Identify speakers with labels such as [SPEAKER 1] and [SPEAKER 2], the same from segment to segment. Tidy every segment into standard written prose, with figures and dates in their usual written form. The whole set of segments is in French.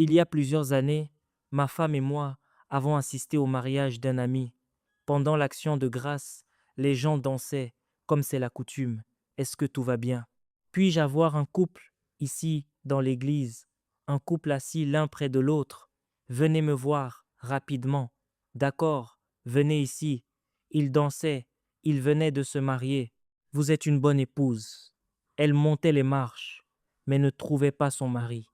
[SPEAKER 1] Il y a plusieurs années, ma femme et moi avons assisté au mariage d'un ami. Pendant l'action de grâce, les gens dansaient, comme c'est la coutume. Est-ce que tout va bien? Puis-je avoir un couple ici dans l'église, un couple assis l'un près de l'autre? Venez me voir rapidement. D'accord, venez ici. Ils dansaient, ils venaient de se marier. Vous êtes une bonne épouse. Elle montait les marches, mais ne trouvait pas son mari.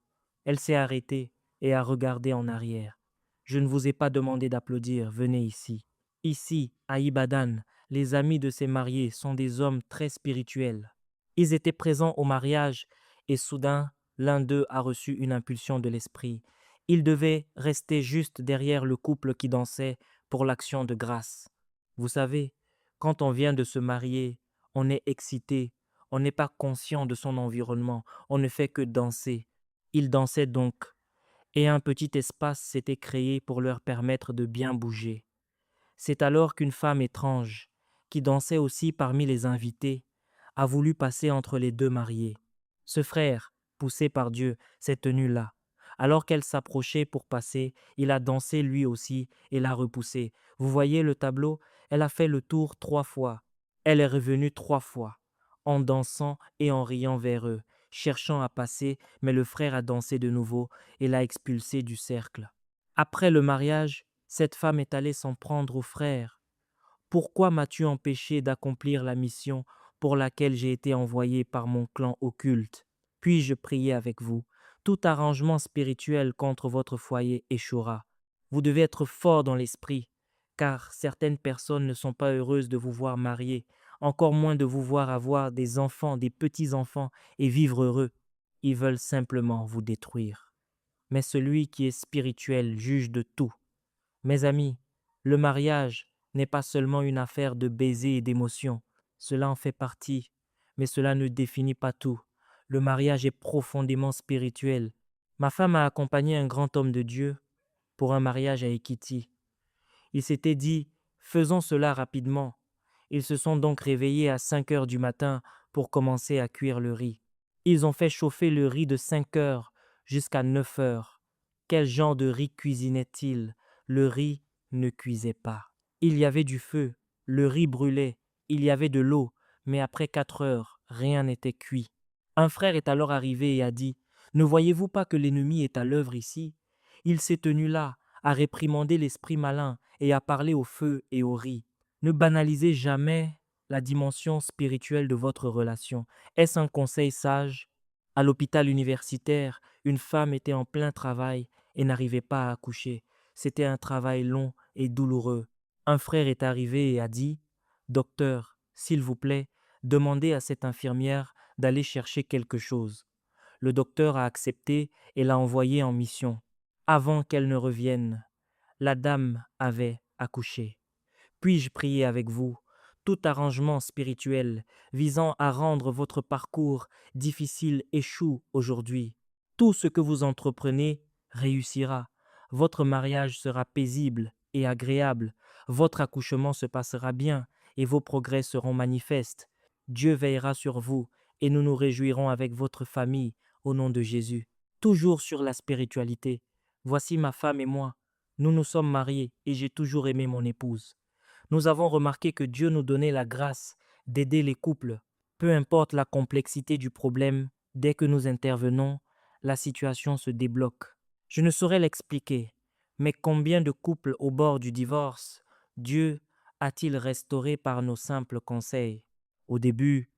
[SPEAKER 1] Elle s'est arrêtée et a regardé en arrière. Je ne vous ai pas demandé d'applaudir, venez ici. Ici, à Ibadan, les amis de ces mariés sont des hommes très spirituels. Ils étaient présents au mariage et soudain, l'un d'eux a reçu une impulsion de l'esprit. Il devait rester juste derrière le couple qui dansait pour l'action de grâce. Vous savez, quand on vient de se marier, on est excité, on n'est pas conscient de son environnement, on ne fait que danser. Ils dansaient donc, et un petit espace s'était créé pour leur permettre de bien bouger. C'est alors qu'une femme étrange, qui dansait aussi parmi les invités, a voulu passer entre les deux mariés. Ce frère, poussé par Dieu, s'est tenu là. Alors qu'elle s'approchait pour passer, il a dansé lui aussi et l'a repoussée. Vous voyez le tableau? Elle a fait le tour 3 fois. Elle est revenue 3 fois, en dansant et en riant vers eux, cherchant à passer, mais le frère a dansé de nouveau et l'a expulsée du cercle. Après le mariage, cette femme est allée s'en prendre au frère. Pourquoi m'as-tu empêché d'accomplir la mission pour laquelle j'ai été envoyé par mon clan occulte? Puis-je prier avec vous? Tout arrangement spirituel contre votre foyer échouera. Vous devez être fort dans l'esprit, car certaines personnes ne sont pas heureuses de vous voir marié, encore moins de vous voir avoir des enfants, des petits-enfants et vivre heureux. Ils veulent simplement vous détruire. Mais celui qui est spirituel juge de tout. Mes amis, le mariage n'est pas seulement une affaire de baisers et d'émotions. Cela en fait partie, mais cela ne définit pas tout. Le mariage est profondément spirituel. Ma femme a accompagné un grand homme de Dieu pour un mariage à Ekiti. Il s'était dit, faisons cela rapidement. Ils se sont donc réveillés à 5 heures du matin pour commencer à cuire le riz. Ils ont fait chauffer le riz de 5 heures jusqu'à 9 heures. Quel genre de riz cuisinait-il? Le riz ne cuisait pas. Il y avait du feu, le riz brûlait, il y avait de l'eau, mais après 4 heures, rien n'était cuit. Un frère est alors arrivé et a dit, ne voyez-vous pas que l'ennemi est à l'œuvre ici? Il s'est tenu là, à réprimander l'esprit malin et à parler au feu et au riz. Ne banalisez jamais la dimension spirituelle de votre relation. Est-ce un conseil sage? À l'hôpital universitaire, une femme était en plein travail et n'arrivait pas à accoucher. C'était un travail long et douloureux. Un frère est arrivé et a dit, docteur, s'il vous plaît, demandez à cette infirmière d'aller chercher quelque chose. Le docteur a accepté et l'a envoyée en mission. Avant qu'elle ne revienne, la dame avait accouché. Puis-je prier avec vous? Tout arrangement spirituel visant à rendre votre parcours difficile échoue aujourd'hui. Tout ce que vous entreprenez réussira. Votre mariage sera paisible et agréable. Votre accouchement se passera bien et vos progrès seront manifestes. Dieu veillera sur vous et nous nous réjouirons avec votre famille au nom de Jésus. Toujours sur la spiritualité. Voici ma femme et moi. Nous nous sommes mariés et j'ai toujours aimé mon épouse. Nous avons remarqué que Dieu nous donnait la grâce d'aider les couples. Peu importe la complexité du problème, dès que nous intervenons, la situation se débloque. Je ne saurais l'expliquer, mais combien de couples au bord du divorce Dieu a-t-il restauré par nos simples conseils? Au début,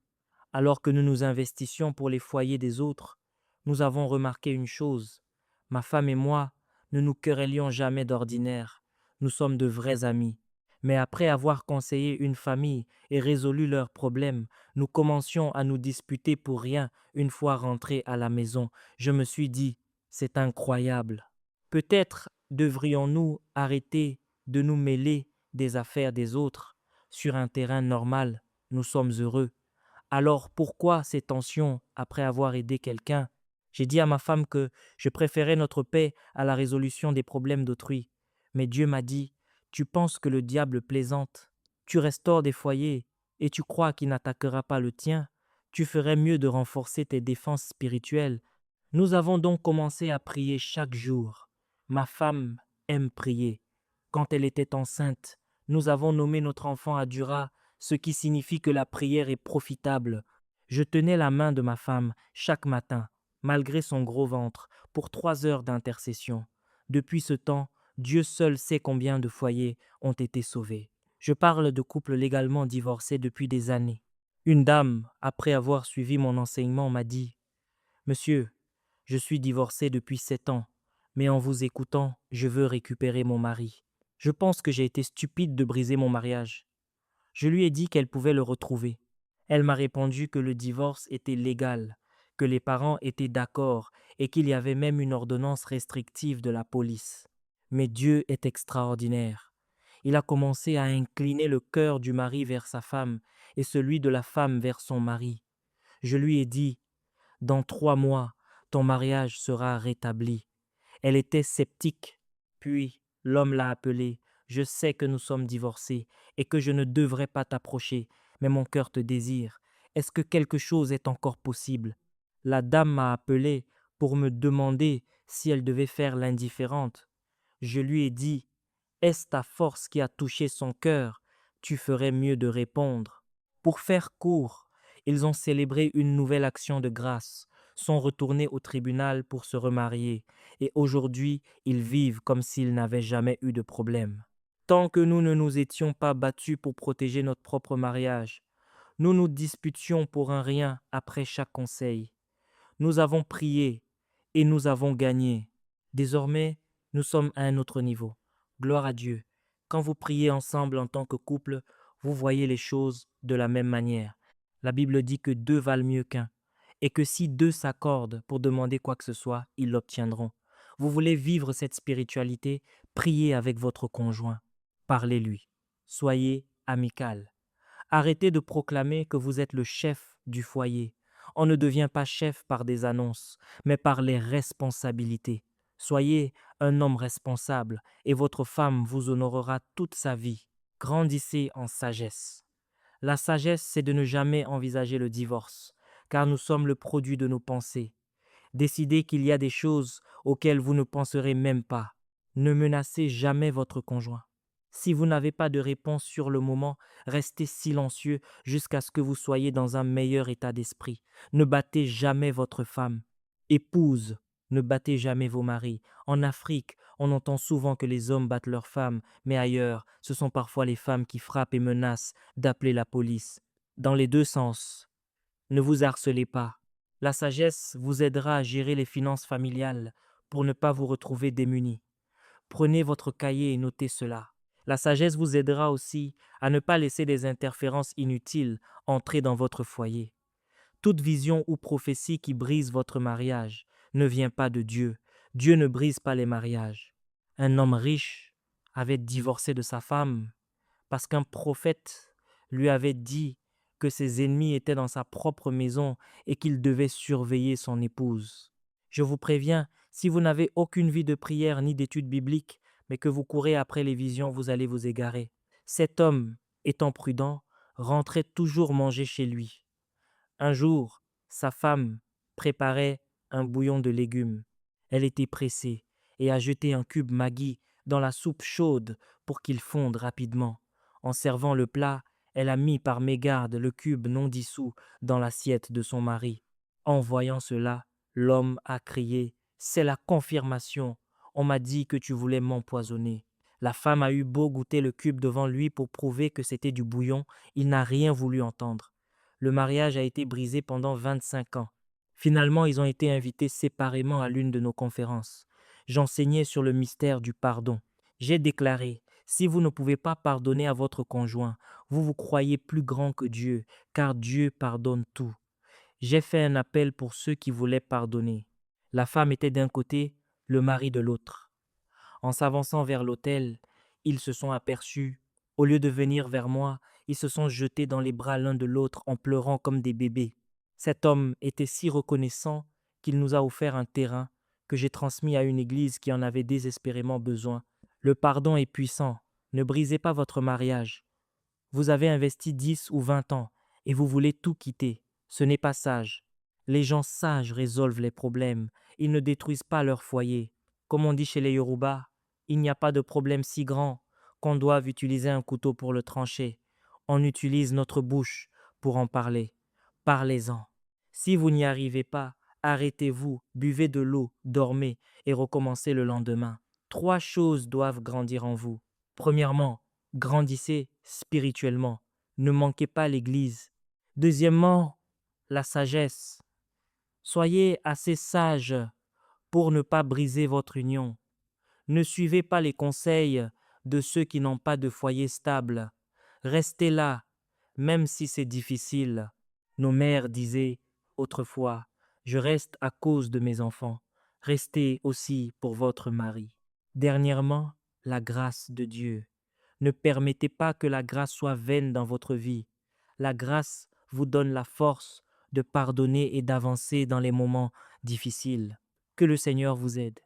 [SPEAKER 1] alors que nous nous investissions pour les foyers des autres, nous avons remarqué une chose. Ma femme et moi ne nous querellions jamais d'ordinaire. Nous sommes de vrais amis. Mais après avoir conseillé une famille et résolu leurs problèmes, nous commencions à nous disputer pour rien une fois rentrés à la maison. Je me suis dit, c'est incroyable. Peut-être devrions-nous arrêter de nous mêler des affaires des autres. Sur un terrain normal, nous sommes heureux. Alors pourquoi ces tensions après avoir aidé quelqu'un? J'ai dit à ma femme que je préférais notre paix à la résolution des problèmes d'autrui. Mais Dieu m'a dit, tu penses que le diable plaisante, tu restaures des foyers et tu crois qu'il n'attaquera pas le tien, tu ferais mieux de renforcer tes défenses spirituelles. Nous avons donc commencé à prier chaque jour. Ma femme aime prier. Quand elle était enceinte, nous avons nommé notre enfant Adura, ce qui signifie que la prière est profitable. Je tenais la main de ma femme chaque matin, malgré son gros ventre, pour 3 heures d'intercession. Depuis ce temps, Dieu seul sait combien de foyers ont été sauvés. Je parle de couples légalement divorcés depuis des années. Une dame, après avoir suivi mon enseignement, m'a dit: Monsieur, je suis divorcée depuis 7 ans, mais en vous écoutant, je veux récupérer mon mari. Je pense que j'ai été stupide de briser mon mariage. Je lui ai dit qu'elle pouvait le retrouver. Elle m'a répondu que le divorce était légal, que les parents étaient d'accord et qu'il y avait même une ordonnance restrictive de la police. Mais Dieu est extraordinaire. Il a commencé à incliner le cœur du mari vers sa femme et celui de la femme vers son mari. Je lui ai dit: Dans 3 mois, ton mariage sera rétabli. Elle était sceptique. Puis l'homme l'a appelée. Je sais que nous sommes divorcés et que je ne devrais pas t'approcher, mais mon cœur te désire. Est-ce que quelque chose est encore possible? La dame m'a appelé pour me demander si elle devait faire l'indifférente. Je lui ai dit: Est-ce ta force qui a touché son cœur? Tu ferais mieux de répondre. Pour faire court, ils ont célébré une nouvelle action de grâce, sont retournés au tribunal pour se remarier, et aujourd'hui ils vivent comme s'ils n'avaient jamais eu de problème. Tant que nous ne nous étions pas battus pour protéger notre propre mariage, nous nous disputions pour un rien après chaque conseil. Nous avons prié et nous avons gagné. Désormais, nous sommes à un autre niveau. Gloire à Dieu. Quand vous priez ensemble en tant que couple, vous voyez les choses de la même manière. La Bible dit que deux valent mieux qu'un, et que si deux s'accordent pour demander quoi que ce soit, ils l'obtiendront. Vous voulez vivre cette spiritualité, priez avec votre conjoint. Parlez-lui. Soyez amical. Arrêtez de proclamer que vous êtes le chef du foyer. On ne devient pas chef par des annonces, mais par les responsabilités. Soyez un homme responsable et votre femme vous honorera toute sa vie. Grandissez en sagesse. La sagesse, c'est de ne jamais envisager le divorce, car nous sommes le produit de nos pensées. Décidez qu'il y a des choses auxquelles vous ne penserez même pas. Ne menacez jamais votre conjoint. Si vous n'avez pas de réponse sur le moment, restez silencieux jusqu'à ce que vous soyez dans un meilleur état d'esprit. Ne battez jamais votre femme. Épouse, ne battez jamais vos maris. En Afrique, on entend souvent que les hommes battent leurs femmes, mais ailleurs, ce sont parfois les femmes qui frappent et menacent d'appeler la police. Dans les deux sens. Ne vous harcelez pas. La sagesse vous aidera à gérer les finances familiales pour ne pas vous retrouver démunis. Prenez votre cahier et notez cela. La sagesse vous aidera aussi à ne pas laisser des interférences inutiles entrer dans votre foyer. Toute vision ou prophétie qui brise votre mariage ne vient pas de Dieu. Dieu ne brise pas les mariages. Un homme riche avait divorcé de sa femme parce qu'un prophète lui avait dit que ses ennemis étaient dans sa propre maison et qu'il devait surveiller son épouse. Je vous préviens, si vous n'avez aucune vie de prière ni d'études bibliques, mais que vous courez après les visions, vous allez vous égarer. Cet homme, étant prudent, rentrait toujours manger chez lui. Un jour, sa femme préparait un bouillon de légumes. Elle était pressée et a jeté un cube Maggi dans la soupe chaude pour qu'il fonde rapidement. En servant le plat, elle a mis par mégarde le cube non dissous dans l'assiette de son mari. En voyant cela, l'homme a crié: C'est la confirmation. On m'a dit que tu voulais m'empoisonner. La femme a eu beau goûter le cube devant lui pour prouver que c'était du bouillon, il n'a rien voulu entendre. Le mariage a été brisé pendant 25 ans. Finalement, ils ont été invités séparément à l'une de nos conférences. J'enseignais sur le mystère du pardon. J'ai déclaré: si vous ne pouvez pas pardonner à votre conjoint, vous vous croyez plus grand que Dieu, car Dieu pardonne tout. J'ai fait un appel pour ceux qui voulaient pardonner. La femme était d'un côté, le mari de l'autre. En s'avançant vers l'autel, ils se sont aperçus. Au lieu de venir vers moi, ils se sont jetés dans les bras l'un de l'autre en pleurant comme des bébés. Cet homme était si reconnaissant qu'il nous a offert un terrain que j'ai transmis à une église qui en avait désespérément besoin. Le pardon est puissant. Ne brisez pas votre mariage. Vous avez investi 10 ou 20 ans et vous voulez tout quitter. Ce n'est pas sage. Les gens sages résolvent les problèmes, ils ne détruisent pas leur foyer. Comme on dit chez les Yoruba, il n'y a pas de problème si grand qu'on doive utiliser un couteau pour le trancher. On utilise notre bouche pour en parler. Parlez-en. Si vous n'y arrivez pas, arrêtez-vous, buvez de l'eau, dormez et recommencez le lendemain. Trois choses doivent grandir en vous. Premièrement, grandissez spirituellement. Ne manquez pas l'Église. Deuxièmement, la sagesse. Soyez assez sage pour ne pas briser votre union. Ne suivez pas les conseils de ceux qui n'ont pas de foyer stable. Restez là, même si c'est difficile. Nos mères disaient autrefois, je reste à cause de mes enfants. Restez aussi pour votre mari. Dernièrement, la grâce de Dieu. Ne permettez pas que la grâce soit vaine dans votre vie. La grâce vous donne la force de pardonner et d'avancer dans les moments difficiles. Que le Seigneur vous aide.